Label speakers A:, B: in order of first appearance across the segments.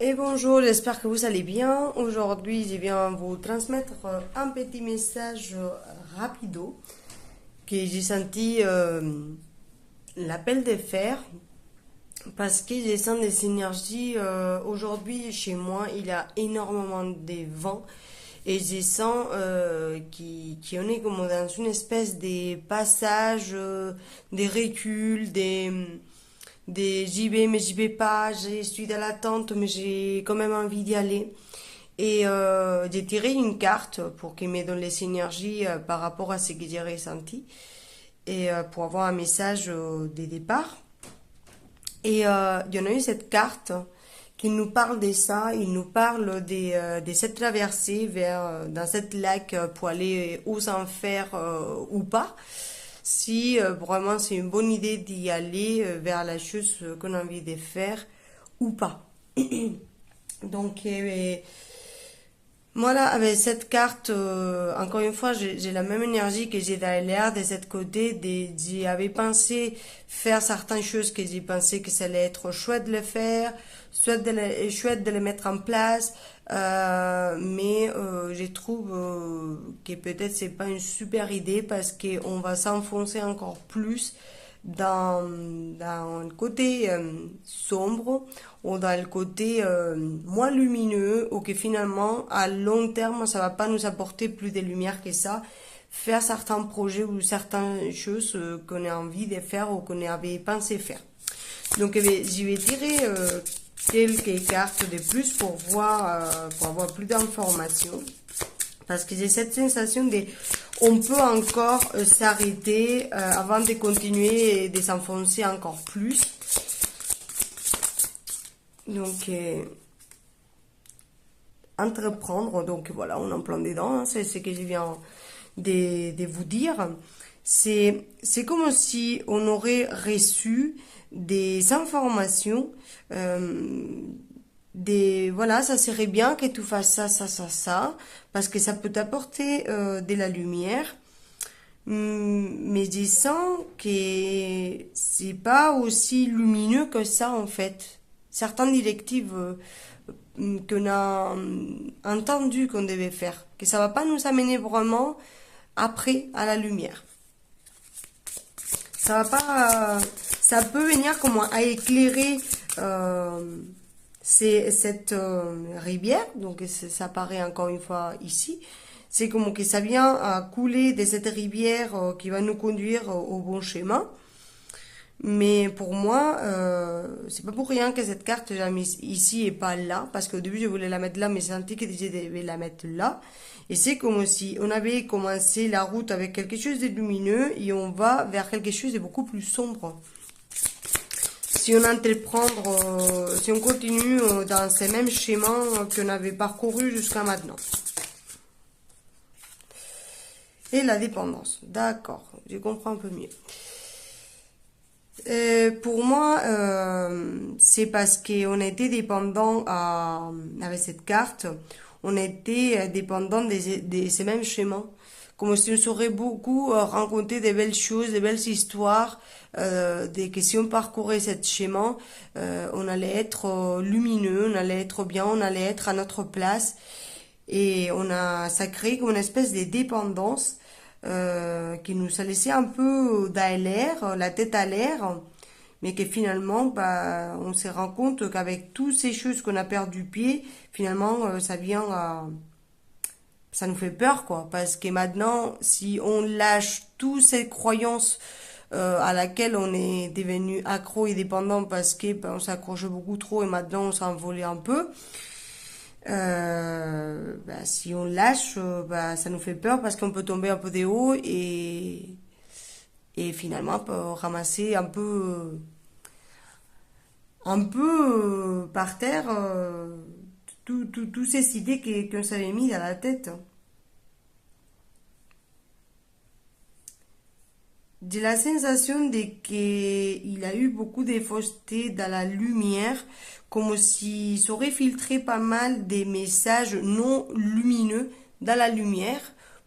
A: Et bonjour, j'espère que vous allez bien. Aujourd'hui, je viens vous transmettre un petit message rapido que j'ai senti l'appel de faire parce que je sens des énergies. Aujourd'hui, chez moi, il y a énormément de vent et je sens qu'on est comme dans une espèce de passage, des reculs, des j'y vais mais j'y vais pas, je suis dans l'attente mais j'ai quand même envie d'y aller. Et j'ai tiré une carte pour qu'il me donne les énergies par rapport à ce que j'ai ressenti et pour avoir un message de départ. Et il y en a eu cette carte qui nous parle de ça, il nous parle de cette traversée vers dans cette lac pour aller aux enfers ou pas. Si vraiment c'est une bonne idée d'y aller vers la chose qu'on a envie de faire ou pas. Donc voilà, avec cette carte, encore une fois, j'ai la même énergie que j'ai dans l'air de cette côté. J'y avais pensé faire certaines choses que j'ai pensé que ça allait être chouette de le faire, chouette de les mettre en place, mais je trouve que peut-être c'est pas une super idée parce qu'on va s'enfoncer encore plus dans le côté sombre ou dans le côté moins lumineux ou que finalement à long terme ça va pas nous apporter plus de lumière que ça, faire certains projets ou certaines choses qu'on a envie de faire ou qu'on avait pensé faire. Donc j'y vais tirer quelques cartes de plus pour avoir plus d'informations parce que j'ai cette sensation de on peut encore s'arrêter avant de continuer et de s'enfoncer encore plus. Donc entreprendre, donc voilà, on en plein dedans, hein, c'est ce que je viens de vous dire. C'est comme si on aurait reçu des informations voilà, ça serait bien que tu fasses ça, parce que ça peut t'apporter de la lumière. Mais je sens que c'est pas aussi lumineux que ça en fait. Certaines directives qu'on a entendu qu'on devait faire, que ça va pas nous amener vraiment après à la lumière. Ça va pas, ça peut venir comme à éclairer cette rivière, donc ça apparaît encore une fois ici. C'est comme que ça vient à couler de cette rivière qui va nous conduire au bon chemin. Mais pour moi, c'est pas pour rien que cette carte j'ai mise ici et pas là, parce qu'au début je voulais la mettre là, mais j'ai senti que je devais la mettre là. Et c'est comme si on avait commencé la route avec quelque chose de lumineux et on va vers quelque chose de beaucoup plus sombre. Si on entreprendre, si on continue dans ces mêmes schémas qu'on avait parcourus jusqu'à maintenant. Et la dépendance, d'accord, je comprends un peu mieux. Pour moi, c'est parce qu'on était dépendant avec cette carte, on était dépendant de ces mêmes schémas. Comme si on saurait beaucoup rencontrer des belles choses, des belles histoires, que si on parcourait cette schéma, on allait être lumineux, on allait être bien, on allait être à notre place. Et ça crée comme une espèce de dépendance qui nous a laissé un peu dans l'air, la tête à l'air, mais que finalement, bah, on se rend compte qu'avec toutes ces choses qu'on a perdu pied, finalement, ça nous fait peur, quoi, parce que maintenant, si on lâche toutes ces croyances à laquelle on est devenu accro et dépendant parce que ben, on s'accroche beaucoup trop et maintenant on s'envolait un peu, bah, si on lâche, bah, ça nous fait peur parce qu'on peut tomber un peu de haut et finalement on peut ramasser un peu par terre toutes ces idées qu'on s'avait mis dans la tête. J'ai la sensation de qu'il a eu beaucoup de fausseté dans la lumière, comme si ça aurait filtré pas mal des messages non lumineux dans la lumière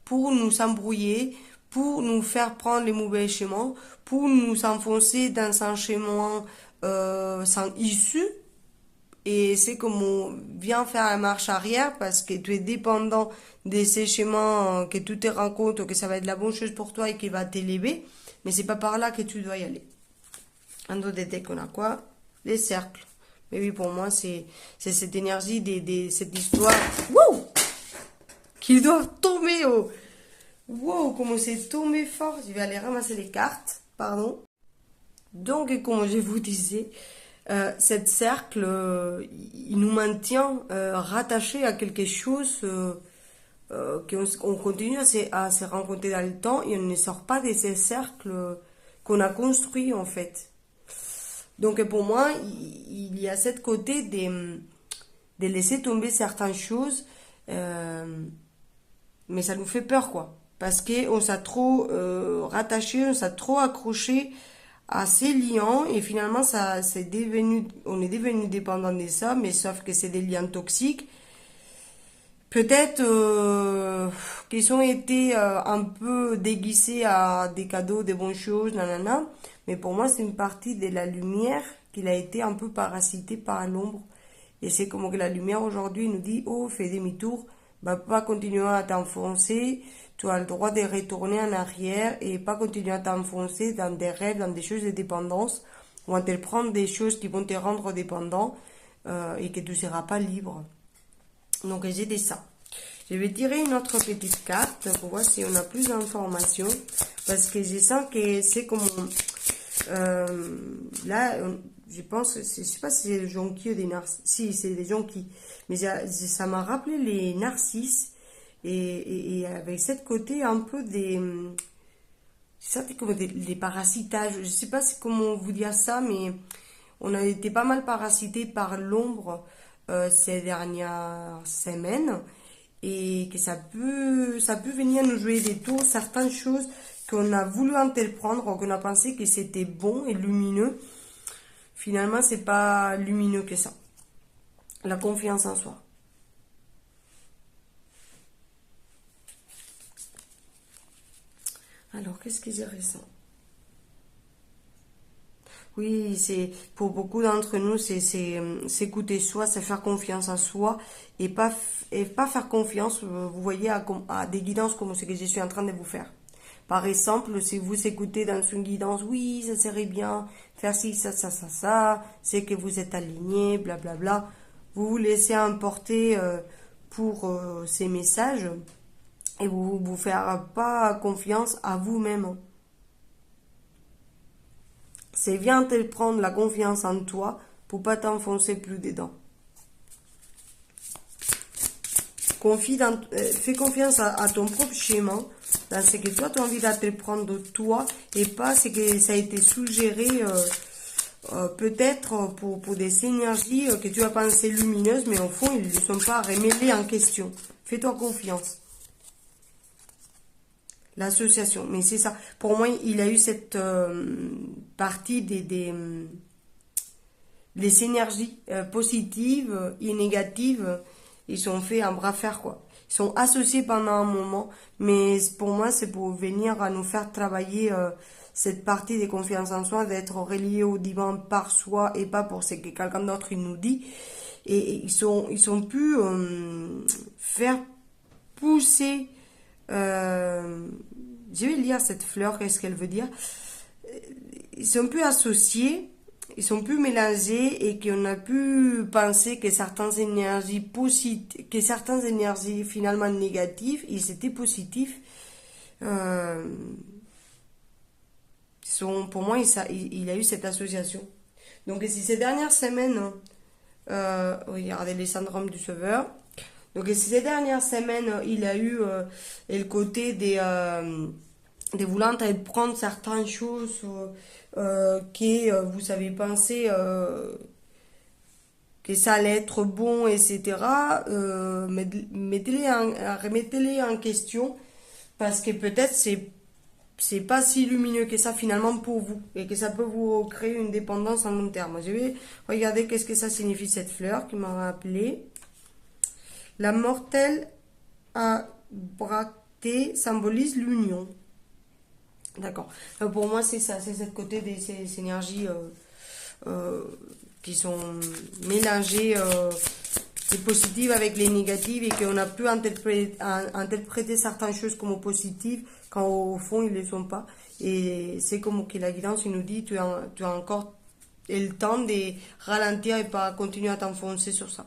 A: pour nous embrouiller, pour nous faire prendre les mauvais chemins, pour nous enfoncer dans un chemin sans issue et c'est comme on vient faire la marche arrière parce que tu es dépendant de ces schémas que tu te rends compte que ça va être la bonne chose pour toi et qui va t'élever, mais c'est pas par là que tu dois y aller. Un autre détail qu'on a quoi? Les cercles. Mais oui, pour moi, c'est cette énergie cette histoire. Wouh! Qui doit tomber au. Wow, comment c'est tombé fort. Je vais aller ramasser les cartes. Pardon. Donc, comme je vous disais, cette cercle, il nous maintient rattachés à quelque chose qu'on continue à se rencontrer dans le temps et on ne sort pas de ces cercles qu'on a construits en fait. Donc pour moi, il y a cette côté de laisser tomber certaines choses, mais ça nous fait peur quoi. Parce qu'on s'est trop rattaché, on s'est trop accroché à ces liens et finalement on est devenu dépendant de ça, mais sauf que c'est des liens toxiques. Peut-être qu'ils ont été un peu déguisés à des cadeaux, des bonnes choses, nanana. Mais pour moi, c'est une partie de la lumière qui a été un peu parasitée par l'ombre. Et c'est comme que la lumière aujourd'hui nous dit, oh, fais demi-tour, bah, pas continuer à t'enfoncer. Tu as le droit de retourner en arrière et pas continuer à t'enfoncer dans des rêves, dans des choses de dépendance, ou à te prendre des choses qui vont te rendre dépendant et que tu ne seras pas libre. Donc j'ai dit ça. Je vais tirer une autre petite carte pour voir si on a plus d'informations. Parce que je sens que c'est comme... là, je pense, je ne sais pas si c'est le jonquille ou des narcisses. Si, c'est des jonquilles. Mais ça m'a rappelé les narcisses. Et avec cette côté un peu des... Ça fait comme des parasitages. Je ne sais pas comment vous dire ça, mais on a été pas mal parasités par l'ombre ces dernières semaines et que ça peut venir nous jouer des tours, certaines choses qu'on a voulu entreprendre, qu'on a pensé que c'était bon et lumineux. Finalement, c'est pas lumineux que ça. La confiance en soi. Alors, qu'est-ce que je ressens? Oui, c'est pour beaucoup d'entre nous, c'est s'écouter soi, c'est faire confiance à soi et pas faire confiance, vous voyez, à des guidances comme ce que je suis en train de vous faire. Par exemple, si vous écoutez dans une guidance, oui, ça serait bien, faire ci, ça, c'est que vous êtes aligné, blablabla. Vous vous laissez emporter pour ces messages et vous faire pas confiance à vous-même. C'est viens te prendre la confiance en toi pour pas t'enfoncer plus dedans. Fais confiance à ton propre schéma, dans ce que toi tu as envie d'entreprendre de toi et pas ce que ça a été suggéré peut-être pour des énergies que tu as pensé lumineuses, mais au fond ils ne sont pas remêlés en question. Fais-toi confiance. L'association, mais c'est ça. Pour moi, il a eu cette partie des énergies positives et négatives. Ils sont faits en bras fer, quoi. Ils sont associés pendant un moment, mais pour moi, c'est pour venir à nous faire travailler cette partie de confiance en soi, d'être relié au divin par soi et pas pour ce que quelqu'un d'autre il nous dit. Et ils sont pu faire pousser. Je vais lire cette fleur, qu'est-ce qu'elle veut dire. Ils sont plus associés, ils sont plus mélangés et qu'on a pu penser que certaines énergies positives, que certaines énergies finalement négatives, ils étaient positifs. Pour moi, il a eu cette association. Donc, si ces dernières semaines, regardez les syndromes du sauveur. Donc ces dernières semaines, il a eu le côté de vouloir prendre certaines choses que vous avez pensé que ça allait être bon, etc. Remettez-les en question parce que peut-être c'est pas si lumineux que ça finalement pour vous et que ça peut vous créer une dépendance en long terme. Je vais regarder qu'est-ce que ça signifie cette fleur qui m'a rappelé. La mortelle abractée symbolise l'union. D'accord. Pour moi, c'est ça, c'est cette côté de ces énergies qui sont mélangées, les positives avec les négatives, et qu'on a pu interpréter certaines choses comme positives quand au fond ils ne le sont pas. Et c'est comme que la guidance il nous dit tu as encore le temps de ralentir et pas continuer à t'enfoncer sur ça.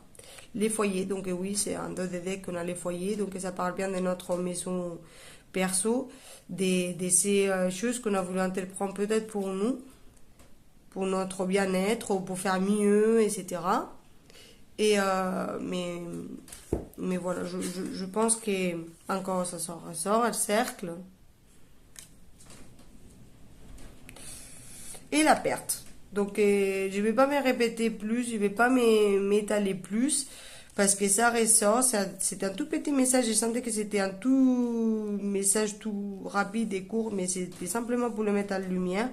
A: Les foyers, donc oui, c'est un dos de deck qu'on a les foyers, donc ça parle bien de notre maison perso, de ces choses qu'on a voulu entreprendre peut-être pour nous, pour notre bien-être, ou pour faire mieux, etc. Et mais voilà, je pense que encore ça sort, le cercle. Et la perte. Donc je vais pas me répéter plus, je vais pas m'étaler plus, parce que ça ressort, c'est un tout petit message, je sentais que c'était un tout message tout rapide et court, mais c'était simplement pour le mettre en lumière.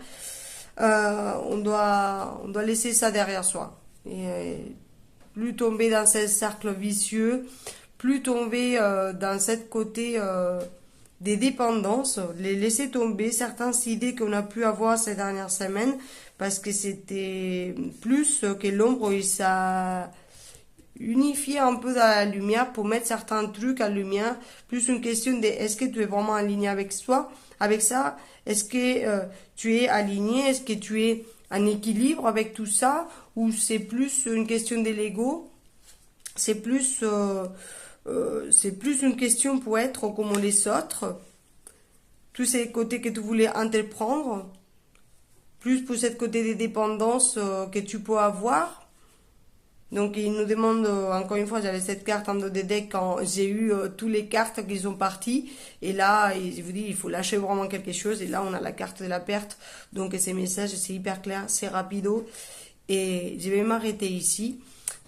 A: On doit laisser ça derrière soi. Et plus tomber dans ce cercle vicieux, plus tomber dans cette côté des dépendances, les laisser tomber certaines idées qu'on a pu avoir ces dernières semaines, parce que c'était plus que l'ombre, et ça unifier un peu dans la lumière pour mettre certains trucs en lumière, plus une question de est-ce que tu es vraiment aligné avec soi, avec ça, est-ce que tu es aligné, est-ce que tu es en équilibre avec tout ça, ou c'est plus une question de l'ego, c'est plus une question pour être comme les autres, tous ces côtés que tu voulais entreprendre, plus pour cette côté des dépendances que tu peux avoir. Donc il nous demande, encore une fois, j'avais cette carte en dos de deck quand j'ai eu tous les cartes qui sont parties. Et là, je vous dis, il faut lâcher vraiment quelque chose. Et là, on a la carte de la perte. Donc ces messages, c'est hyper clair, c'est rapido. Et je vais m'arrêter ici.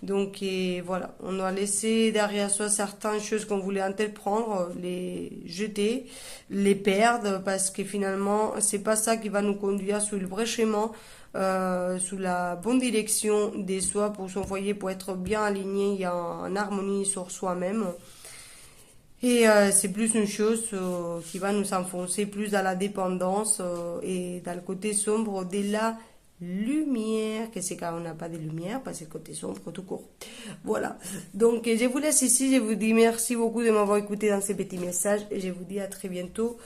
A: Donc voilà, on doit laisser derrière soi certaines choses qu'on voulait entreprendre, les jeter, les perdre, parce que finalement, c'est pas ça qui va nous conduire sur le vrai chemin, sous la bonne direction des soi pour son foyer, pour être bien aligné et en harmonie sur soi-même. Et c'est plus une chose qui va nous enfoncer plus dans la dépendance et dans le côté sombre de la lumière, que c'est quand on n'a pas de lumière, parce que le côté sombre tout court. Voilà. Donc je vous laisse ici, je vous dis merci beaucoup de m'avoir écouté dans ces petits messages, et je vous dis à très bientôt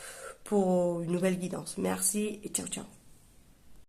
A: pour une nouvelle guidance. Merci et ciao ciao.